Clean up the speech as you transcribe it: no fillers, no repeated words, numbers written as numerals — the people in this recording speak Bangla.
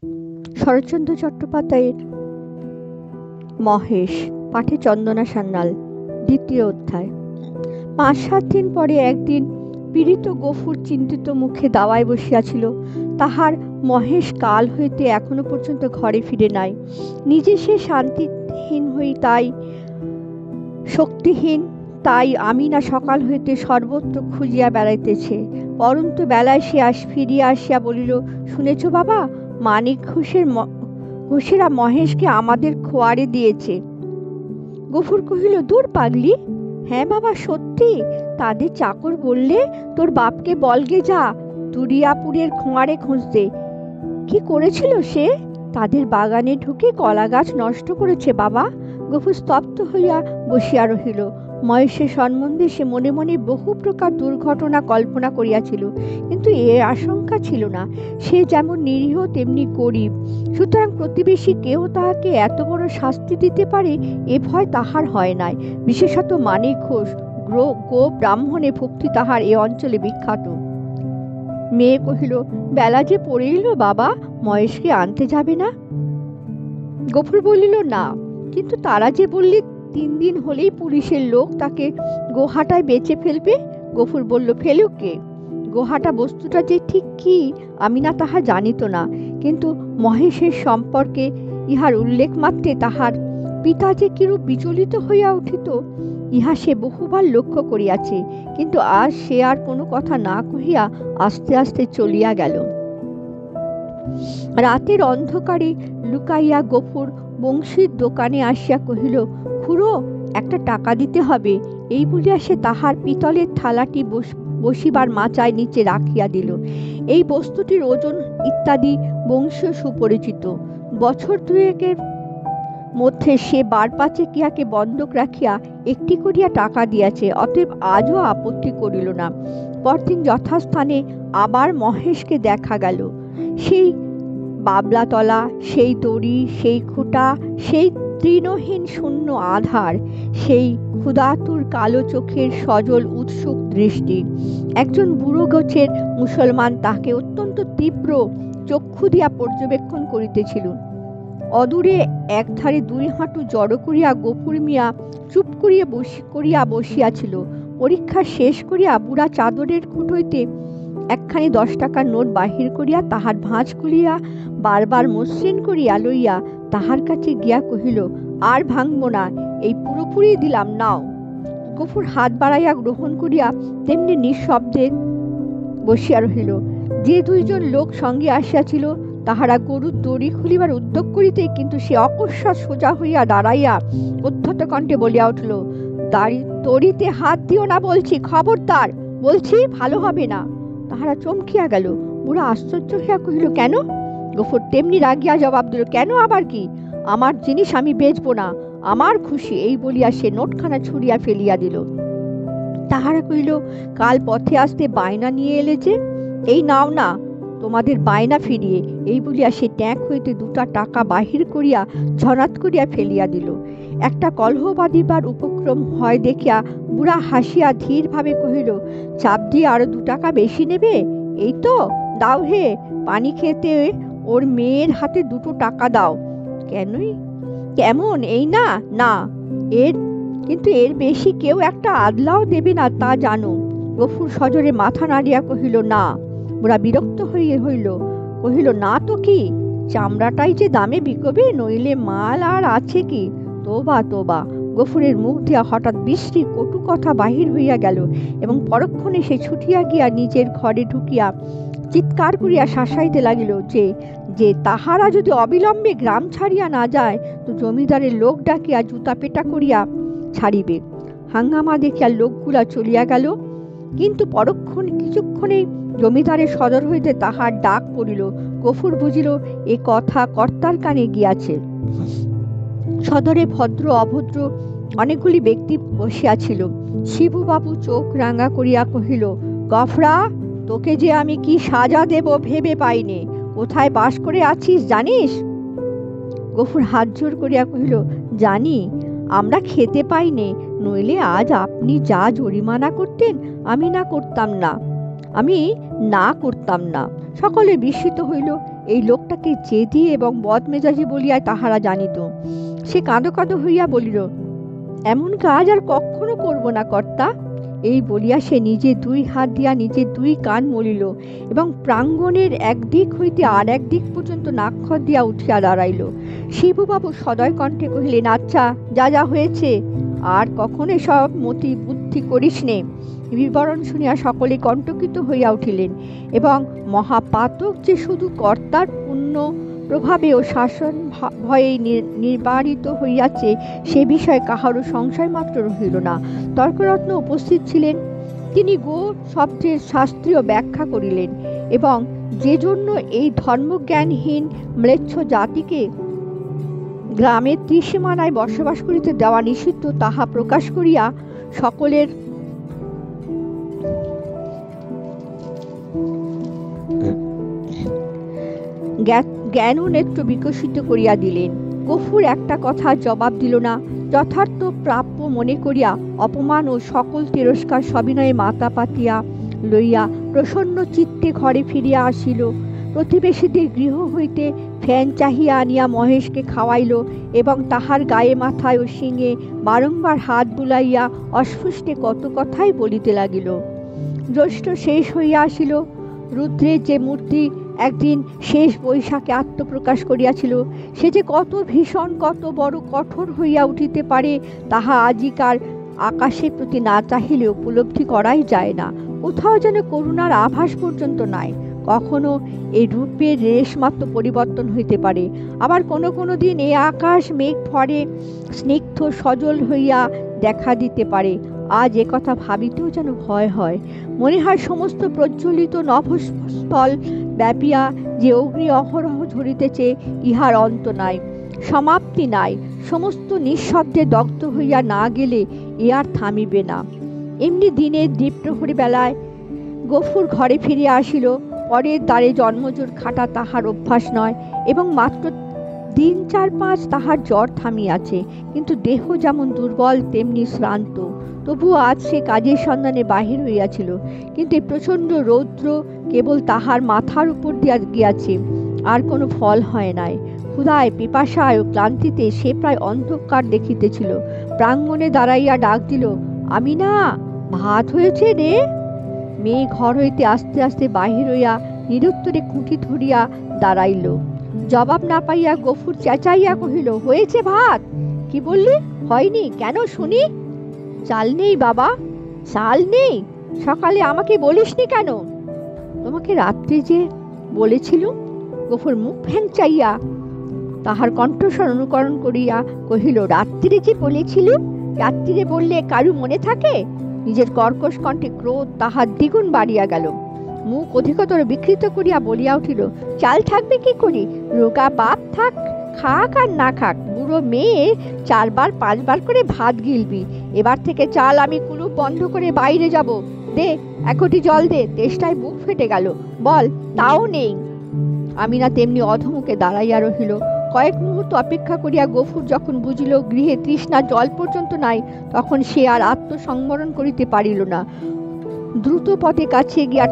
শরৎচন্দ্র চট্টোপাধ্যায়ের মহেশ, পাঠে চন্দনা সান্যাল। দ্বিতীয় অধ্যায়। 5-7 দিন পরে একদিন পীড়িত গফুর চিন্তিত মুখে দাওয়ায় বসিয়াছিল। তাহার মহেশ কাল হইতে এখনো পর্যন্ত ঘরে ফিরে নাই। নিজে সে শান্তিহীন তাই শক্তিহীন, তাই আমি না সকাল হইতে সর্বত্র খুঁজিয়া বেড়াইতেছে। পরন্তু বেলায় সে ফিরিয়া আসিয়া বলিল, শুনেছ বাবা, মানিক ঘোষেরা মহেশকে আমাদের খোয়ারে দিয়েছে। গফুর কহিল, দূর পাগলি। হ্যাঁ বাবা, সত্যি। তাদের চাকর বললে, তোর বাপকে বলগে যা তুরিয়াপুরের খোঁয়ারে খুঁজতে। কি করেছিল সে? তাদের বাগানে ঢুকে কলা গাছ নষ্ট করেছে বাবা। গফুর স্তব্ধ হইয়া বসিয়া রহিল। মহেশের সম্বন্ধে সে মনে মনে বহু প্রকার দুর্ঘটনা কল্পনা করিয়াছিল, কিন্তু এর আশঙ্কা ছিল না। সে যেমন নিরীহ তেমনি গরিব, সুতরাং প্রতিবেশী কেউ তাহাকে এত বড় শাস্তি দিতে পারে এ ভয় তাহার হয় নাই। বিশেষত মানিক ঘোষ গো ব্রাহ্মণে ভক্তি তাহার এ অঞ্চলে বিখ্যাত। মেয়ে কহিল, বেলা যে পড়ে এলো বাবা, মহেশকে আনতে যাবে না? গফুর বলিল, না, কিন্তু তারা যে বললে 3 দিন হলেই পুলিশের লোক তাকে গোহাটায় বেচে ফেলবে। গফুর বলল, ফেলুক কে? গোহাটা বস্তুটা যে ঠিক কি আমি না তাহা জানিত না, কিন্তু মহেশের সম্পর্কে ইহার উল্লেখ মাত্রে তাহার পিতা যে কিরূপ বিচলিত হইয়া উঠিত ইহা সে বহুবার লক্ষ্য করিয়াছে। কিন্তু আজ সে আর কোনো কথা না কহিয়া আস্তে আস্তে চলিয়া গেল। রাতের অন্ধকারে লুকাইয়া গফুর বংশীর দোকানে আসিয়া কহিল, খুড়ো, একটা টাকা দিতে হবে। এই বলিয়া সে তাহার পিতলের থালাটি বসিবার মাচায় নিচে রাখিয়া দিল। এই বস্তুটির ওজন ইত্যাদি বংশীয় সুপরিচিত। বছর 2-এর মধ্যে সে 5 কিয়াকে বন্ধক রাখিয়া একটি করিয়া টাকা দিয়াছে, অতএব আজও আপত্তি করিল না। পরদিন যথাস্থানে আবার মহেশকে দেখা গেল। সেই বাবলাতলা, সেই দড়ি, সেই খুঁটা, সেই তৃণহীন শূন্য আধার, সেই ক্ষুধাতুর কালো চোখের সজল উৎসুক দৃষ্টি। একজন বুড়ো গোছের মুসলমান তাহাকে অত্যন্ত তীব্র চক্ষু দিয়া পর্যবেক্ষণ করিতেছিল। অদূরে একধারে 2 হাঁটু জড়ো করিয়া গফুর মিয়া চুপ করিয়া বসিয়াছিল। পরীক্ষা শেষ করিয়া বুড়া চাদরের খুঁট হইতে একখানি 10 টাকার নোট বাহির করিয়া তাহার ভাঁজ খুলিয়া বারবার মসৃণ করিয়া লইয়া তাহার কাছে গিয়া কহিল, আর ভাঙব না, এই পুরোপুরি দিলাম, নাও। গফুর হাত বাড়াইয়া গ্রহণ করিয়া তেমনি নিঃশব্দে বসিয়া রহিল। যে 2 জন লোক সঙ্গে আসিয়াছিল তাহারা গরুর দড়ি খুলিবার উদ্যোগ করিতে, কিন্তু সে অকস্মাৎ সোজা হইয়া দাঁড়াইয়া উদ্ধত কণ্ঠে বলিয়া উঠিল, দড়িতে হাত দিও না বলছি, খবরদার বলছি, ভালো হবে না। তাহারা চমকিয়া গেল। বুড়া আশ্চর্য হইয়া কহিল, কেন? গফুর তেমনি রাগিয়া জবাব দিল, কেন আবার কি? আমার জিনিস আমি বেচবো না, আমার খুশি। এই বলিয়া সে নোটখানা ছুঁড়িয়া ফেলিয়া দিল। তাহারা কহিল, কাল পথে আসতে বায়না নিয়ে এলে যে, এই নাও না তোমাদের বায়না ফিরিয়ে। এই বলিয়া সে ট্যাঙ্ক হইতে 2টা টাকা বাহির করিয়া ঝনাত করিয়া ফেলিয়া দিল। একটা কলহ বাঁধিবার উপক্রম হয় দেখিয়া বুড়া হাসিয়া ধীর ভাবে কহিল, চাপ দিয়ে আরো 2 টাকা বেশি নেবে? এই তো, দাও হে, পানি খেতে ওর মেয়ের হাতে 2 টাকা দাও। কেমন, এই না? না, কিন্তু এর বেশি কেউ একটা আদলাও দেবে না, তা জানো। গফুর সজোরে মাথা নাড়িয়া কহিল, না। বুড়া বিরক্ত কহিল, না তো কি, চামড়াটাই যে দামে বিকবে, নইলে মাল আর আছে কি? তোবা তোবা। গফুরের মুখ দিয়া হঠাৎ বিশ্রী কটু কথা বাহির হইয়া গেল, এবং পরক্ষণে সে ছুটিয়া গিয়া নিজের ঘরে ঢুকিয়া চিৎকার করিয়া শাসাইতে লাগিল যে তাহারা যদি অবিলম্বে গ্রাম ছাড়িয়া না যায় তো জমিদারের লোক ডাকিয়া জুতা পেটা করিয়া ছাড়িবে। হাঙ্গামা দেখিয়া লোকগুলা চলিয়া গেল, কিন্তু কিছুক্ষণে জমিদারের সদর হইতে তাহার ডাক পড়িল। গফুর বুঝিল এ কথা কর্তার কানে গিয়াছে। সদরে ভদ্র অভদ্র অনেকগুলি ব্যক্তি বসিয়াছিল। শিবুবাবু চোখ রাঙা করিয়া কহিল, গফরা, তোকে যে আমি কি সাজা দেব ভেবে পাইনে। কোথায় বাস করে আছিস জানিস? গফুর হাত জোর করিয়া কহিল, জানি, আমরা খেতে পাইনে, নইলে আজ আপনি যা জরিমানা করতেন আমি না করতাম না। সকলে বিস্মিত হইল। এই লোকটাকে জেদি এবং বদমেজাজি বলিয়া তাহারা জানিত। সে কাঁদো কাঁদো হইয়া বলিল, এমন কাজ আর কখনো করব না কর্তা। এই বলিয়া সে নিজে 2 হাত দিয়া নিজে 2 কান মলিল এবং প্রাঙ্গণের একদিক হইতে আর এক দিক পর্যন্ত নাক্ষর দিয়া উঠিয়া দাঁড়াইল। শিবুবাবু সদয় কণ্ঠে কহিলেন, আচ্ছা, যা যা হয়েছে আর কখনো এসব মতি বুদ্ধি করিস নে। বিবরণ শুনিয়া সকলে কণ্টকিত হইয়া উঠিলেন এবং মহাপাতক যে শুধু কর্তার পুণ্য প্রভাবে ও শাসন ভয়ে নির্বারিত হইয়াছে সে বিষয়ে কাহারও সংশয় মাত্র রহিল না। তর্করত্ন উপস্থিত ছিলেন। তিনি গো শব্দের শাস্ত্রীয় ব্যাখ্যা করিলেন এবং যে জন্য এই ধর্মজ্ঞানহীন ম্লেচ্ছ জাতিকে গ্রামের ত্রিসীমানায় বসবাস করিতে দেওয়া নিষিদ্ধ তাহা প্রকাশ করিয়া সকলের জ্ঞান ও নেত্র বিকশিত করিয়া দিলেন। গফুর একটা কথা জবাব দিল না। যথার্থ প্রাপ্য মনে করিয়া অপমান ও সকল তিরস্কার সবিনয়ে মাথা পাতিয়া লইয়া প্রসন্ন চিত্তে ঘরে ফিরিয়া আসিল। প্রতিবেশীদের গৃহ হইতে ফ্যান চাহিয়া আনিয়া মহেশকে খাওয়াইল এবং তাহার গায়ে মাথায় ও শিঙে বারংবার হাত বুলাইয়া অস্ফুষ্টে কত কথাই বলিতে লাগিল। জ্যৈষ্ঠ শেষ হইয়া আসিল। রুদ্রের যে মূর্তি একদিন শেষ বৈশাখে আত্মপ্রকাশ করিয়াছিল সে যে কত ভীষণ কত বড় কঠোর হইয়া উঠিতে পারে তাহা আজিকার আকাশের প্রতি না চাহিলে উপলব্ধি করাই যায় না। কোথাও যেন করুণার আভাস পর্যন্ত নাই। কখনো এই রূপের রেশমাত্র পরিবর্তন হইতে পারে, আবার কোনো কোনো দিন এই আকাশ মেঘ ভরে স্নিগ্ধ সজল হইয়া দেখা দিতে পারে। আজ একথা ভাবিতেও যেন ভয় হয়। মনে হয় সমস্ত প্রজ্বলিত নভস্থল ব্যাপিয়া যে অগ্নি অহরহ ঝরিতেছে ইহার অন্ত নাই, সমাপ্তি নাই। সমস্ত নিঃশব্দে দগ্ধ হইয়া না গেলে এ আর থামিবে না। এমনি দিনের দ্বীপ্রহরী বেলায় গফুর ঘরে ফিরিয়া আসিল। পরের দ্বারে জন্মজোর খাটা তাহার অভ্যাস নয় এবং মাত্র 3-4-5 তাহার জ্বর থামিয়াছে, কিন্তু দেহ যেমন দুর্বল তেমনি শ্রান্ত। তবুও আজ সে কাজের সন্ধানে বাহির হইয়াছিল, কিন্তু এই প্রচণ্ড রৌদ্র কেবল তাহার মাথার উপর দিয়া গিয়াছে, আর কোনো ফল হয় নাই। ক্ষুধায় পিপাসায় ও ক্লান্তিতে সে প্রায় অন্ধকার দেখিতেছিল। প্রাঙ্গণে দাঁড়াইয়া ডাক দিল, আমিনা, ভাত হয়েছে রে। মেয়ে ঘর হইতে আস্তে আস্তে বাহির হইয়া নিরুত্তরে খুঁটি ধরিয়া দাঁড়াইল। জবাব না পাইয়া গফুর চেঁচাইয়া কহিল, হয়েছে ভাত? কি বললি? হয়নি কেন শুনি? চাল নেই বাবা। চাল নেই? সকালে আমাকে বলিসনি কেন? তোমাকে রাত্রে যে বলেছিল। গফুর মুখ ভ্যাংচাইয়া তাহার কণ্ঠস্বর অনুকরণ করিয়া কহিল, রাত্রিরে যে বলেছিল? রাত্রিরে বললে কারু মনে থাকে? নিজের কর্কশ কণ্ঠে ক্রোধ তাহার দ্বিগুণ বাড়িয়া গেল। মুখ অধিকতর বিকৃত করিয়া বলিয়া উঠিল, চাল থাকবে কি করি? রোগা বাপ থাক, খাক আর না খাক, বুড়ো মেয়ে 4-5 বার করে ভাত গিলবি। এবার থেকে চাল আমি কুলুপ বন্ধ করে বাইরে যাব। দে 1 ঘটি জল দে, তেষ্টায় বুক ফেটে গেল। বল, তাও নেই। আমিনা তেমনি অধমুখে দাঁড়াইয়া রহিল। কয়েক মুহূর্ত অপেক্ষা করিয়া গফুর যখন বুঝিল গৃহে তৃষ্ণা জল পর্যন্ত নাই, তখন সে আর আত্মসংবরণ করিতে পারিল না। দ্রুত পথে কাছে গিয়া